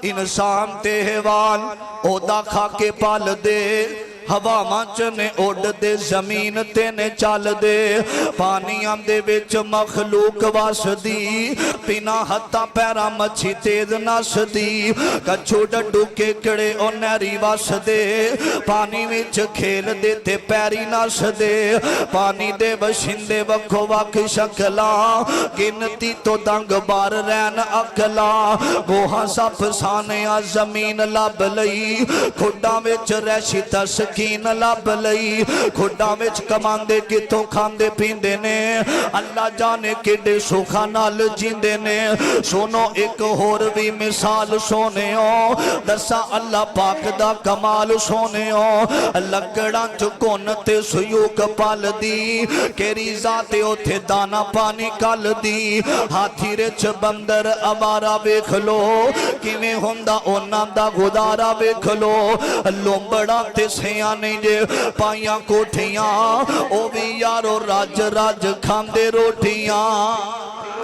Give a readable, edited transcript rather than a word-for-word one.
इंसान ते हैवान ओदा खा के पाल दे हवावां च ने उड़दे जमीन ते ने चलदे पानियां दे विच मखलूक वसदी बिना हत्था पैरा मच्छी तेज नसदी कच्छू डड्डू केकड़े ओ नैरी वसदे पानी विच खेलदे ते पैरी नसदे पानी दे बशिंदे वक्खो वक्ख शक्लां गिनती तो दंग बार रैन अकला गोहा सप सानिया जमीन लब लई खुड्डां विच रैशी तस्क लब लई खुडा विच कमांदे कितों खांदे पींदे ने अल्लाह जाने किडे सुखा नाल जींदे ने। सुनो एक होर भी मिसाल सोनेओ दसा अल्लाह पाक दा कमाल सोनेओ लकड़ां च घुन ते सुयूक पलदी केरी जाते उथे दाना पानी कलदी हाथी रिच बंदर अवारा वेख लो किवें हुंदा उन्हां दा गुजारा वेख लो लोंबड़ा ते सियां नहीं जे पाइया कोठियां ओ भी यारो रज रज खांदे रोटियां।